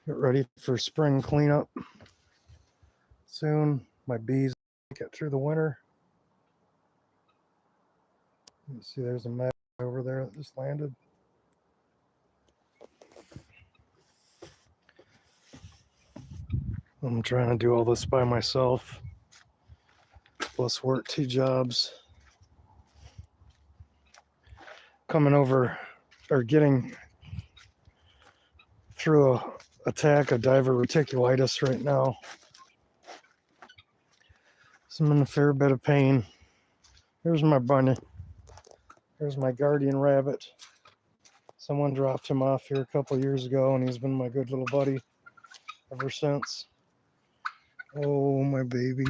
Get ready for spring cleanup soon. My bees get through the winter. You see there's a mag over there that just landed. I'm trying to do all this by myself, plus work 2 jobs. Coming over or getting through a attack of diverticulitis right now. So I'm in a fair bit of pain. Here's my bunny. Here's my guardian rabbit. Someone dropped him off here a couple years ago, and he's been my good little buddy ever since. Oh, my baby.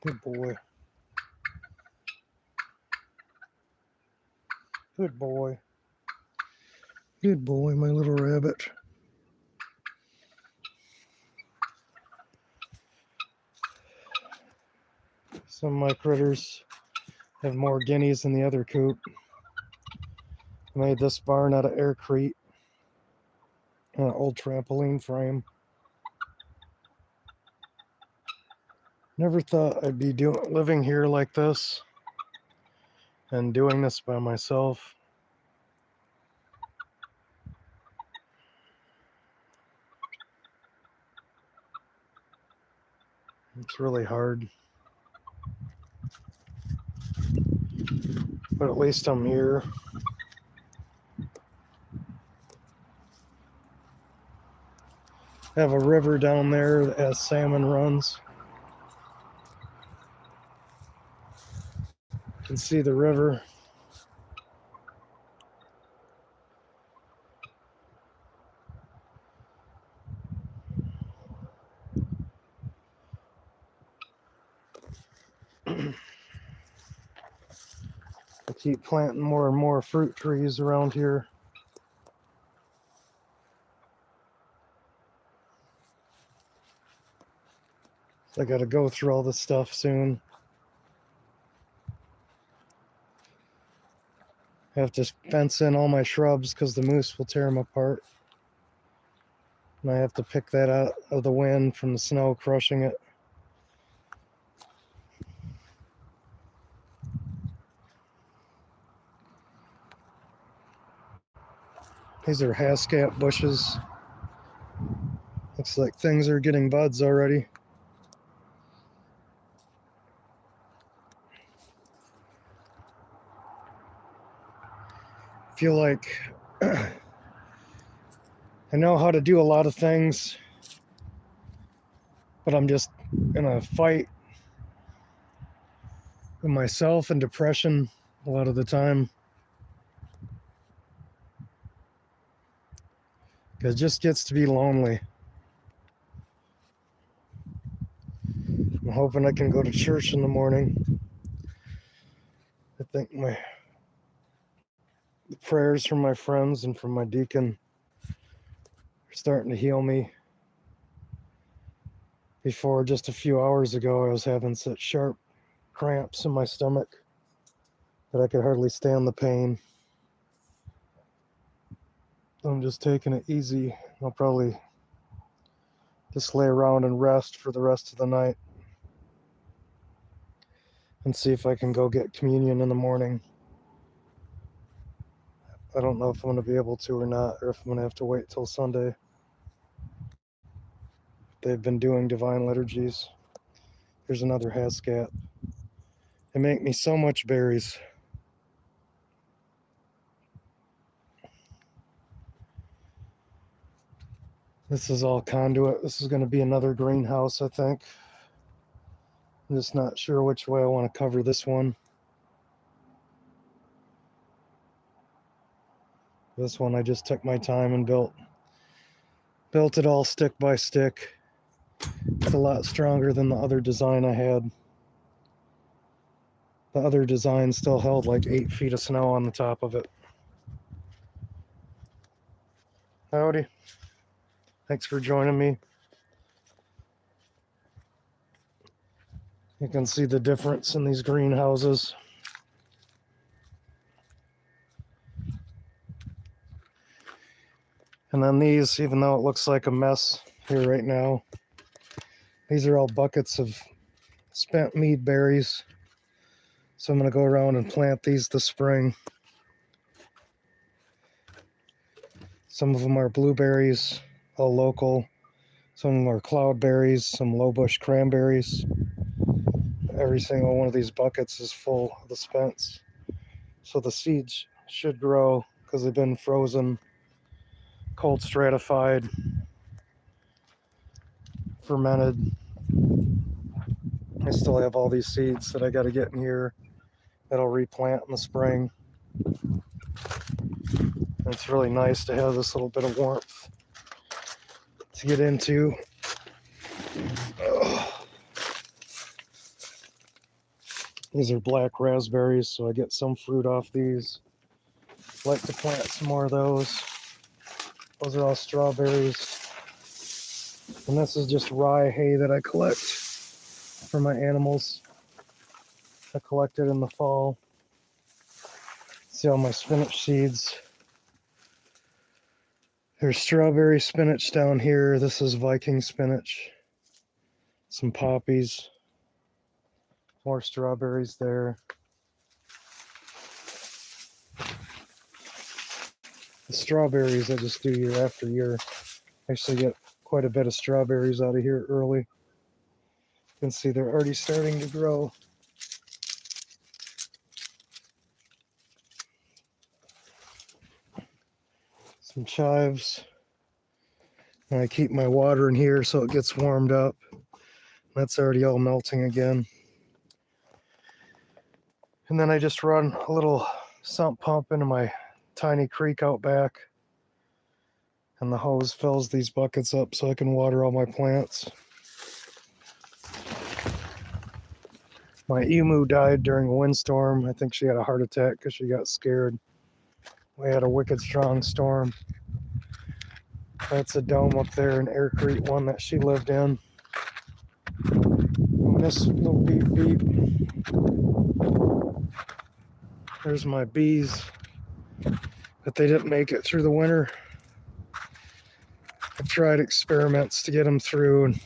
Good boy. Good boy. Good boy, my little rabbit. Some of my critters have more guineas than the other coop. I made this barn out of aircrete and an old trampoline frame. Never thought I'd be living here like this and doing this by myself. It's really hard. But at least I'm here. I have a river down there that has salmon runs. You can see the river. I keep planting more and more fruit trees around here. I gotta go through all this stuff soon. I have to fence in all my shrubs because the moose will tear them apart. And I have to pick that out of the wind from the snow crushing it. These are hascap bushes. Looks like things are getting buds already. Feel like I know how to do a lot of things, but I'm just in a fight with myself and depression a lot of the time. It just gets to be lonely. I'm hoping I can go to church in the morning. I think the prayers from my friends and from my deacon are starting to heal me. Before, just a few hours ago, I was having such sharp cramps in my stomach that I could hardly stand the pain. I'm just taking it easy. I'll probably just lay around and rest for the rest of the night and see if I can go get communion in the morning. I don't know if I'm going to be able to or not, or if I'm going to have to wait till Sunday. They've been doing divine liturgies. Here's another hascat. They make me so much berries. This is all conduit. This is going to be another greenhouse, I think. I'm just not sure which way I want to cover this one. This one I just took my time and built it all stick by stick. It's a lot stronger than the other design I had. The other design still held like 8 feet of snow on the top of it. Howdy. Thanks for joining me. You can see the difference in these greenhouses. And then these, even though it looks like a mess here right now, these are all buckets of spent mead berries. So I'm going to go around and plant these this spring. Some of them are blueberries, all local. Some of them are cloudberries, some low bush cranberries. Every single one of these buckets is full of the spents. So the seeds should grow because they've been frozen, cold stratified, fermented. I still have all these seeds that I got to get in here that I'll replant in the spring. And it's really nice to have this little bit of warmth to get into. These are black raspberries, so I get some fruit off these. Like to plant some more of those. Those are all strawberries. And this is just rye hay that I collect for my animals. I collect it in the fall. See all my spinach seeds. There's strawberry spinach down here. This is Viking spinach. Some poppies. More strawberries there. The strawberries I just do year after year. I actually get quite a bit of strawberries out of here early. You can see they're already starting to grow. Some chives. And I keep my water in here so it gets warmed up. That's already all melting again. And then I just run a little sump pump into my tiny creek out back. And the hose fills these buckets up so I can water all my plants. My emu died during a windstorm. I think she had a heart attack because she got scared. We had a wicked strong storm. That's a dome up there in Aircrete, one that she lived in. And this little beep beep. There's my bees. But they didn't make it through the winter. I've tried experiments to get them through, and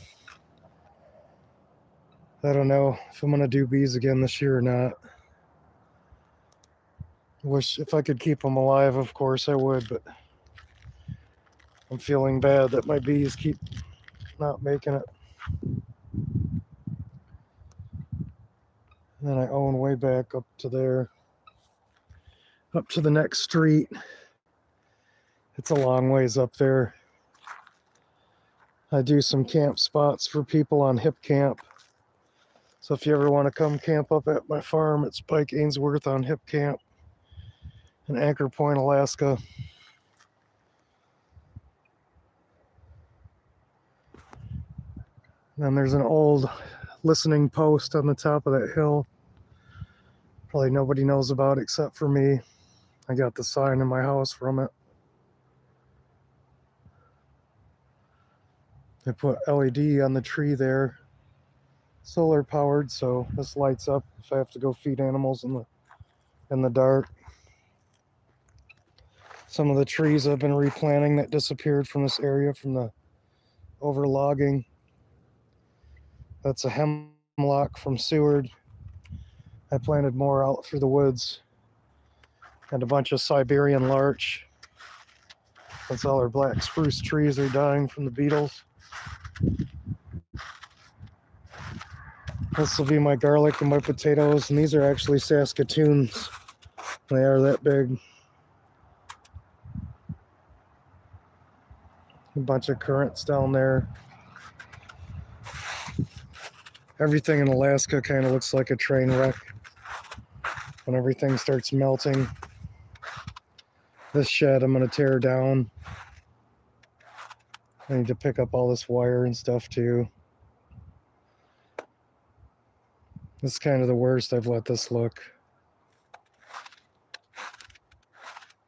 I don't know if I'm going to do bees again this year or not. Wish if I could keep them alive, of course I would, but I'm feeling bad that my bees keep not making it. And then I own way back up to there, up to the next street. It's a long ways up there. I do some camp spots for people on Hip Camp. So if you ever want to come camp up at my farm, it's Pike Ainsworth on Hip Camp in Anchor Point, Alaska. And then there's an old listening post on the top of that hill. Probably nobody knows about except for me. I got the sign in my house from it. They put LED on the tree there, solar powered, so this lights up if I have to go feed animals in the dark. Some of the trees I've been replanting that disappeared from this area from the overlogging. That's a hemlock from Seward. I planted more out through the woods. And a bunch of Siberian larch. That's all our black spruce trees are dying from the beetles. This will be my garlic and my potatoes, and these are actually Saskatoons. They are that big. A bunch of currants down there. Everything in Alaska kind of looks like a train wreck when everything starts melting. This shed I'm going to tear down. I need to pick up all this wire and stuff too. This is kind of the worst I've let this look.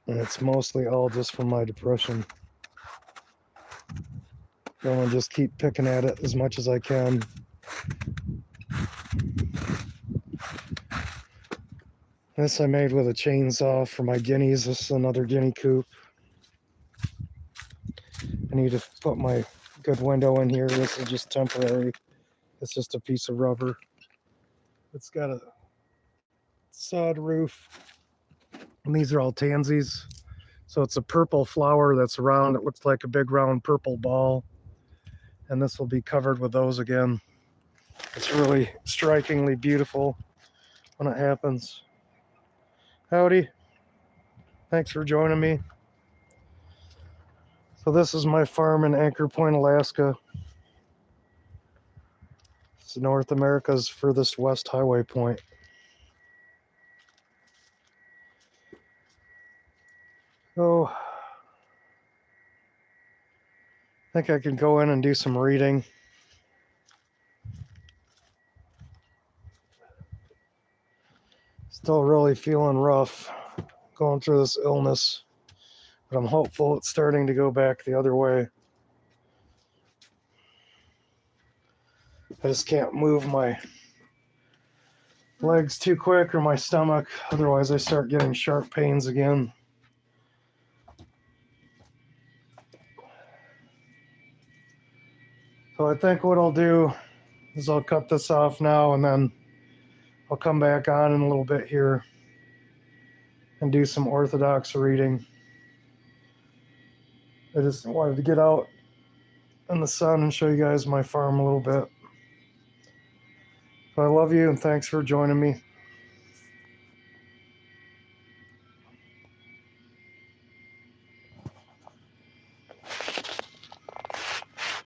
And it's mostly all just from my depression. I'm going to just keep picking at it as much as I can. This I made with a chainsaw for my guineas. This is another guinea coop. I need to put my good window in here. This is just temporary. It's just a piece of rubber. It's got a sod roof. And these are all tansies. So it's a purple flower that's round. It looks like a big round purple ball. And this will be covered with those again. It's really strikingly beautiful when it happens. Howdy. Thanks for joining me. So this is my farm in Anchor Point, Alaska. It's North America's furthest west highway point. So I think I can go in and do some reading. Still really feeling rough going through this illness, but I'm hopeful it's starting to go back the other way. I just can't move my legs too quick or my stomach, otherwise I start getting sharp pains again. So I think what I'll do is I'll cut this off now, and then I'll come back on in a little bit here and do some orthodox reading. I just wanted to get out in the sun and show you guys my farm a little bit. So I love you and thanks for joining me.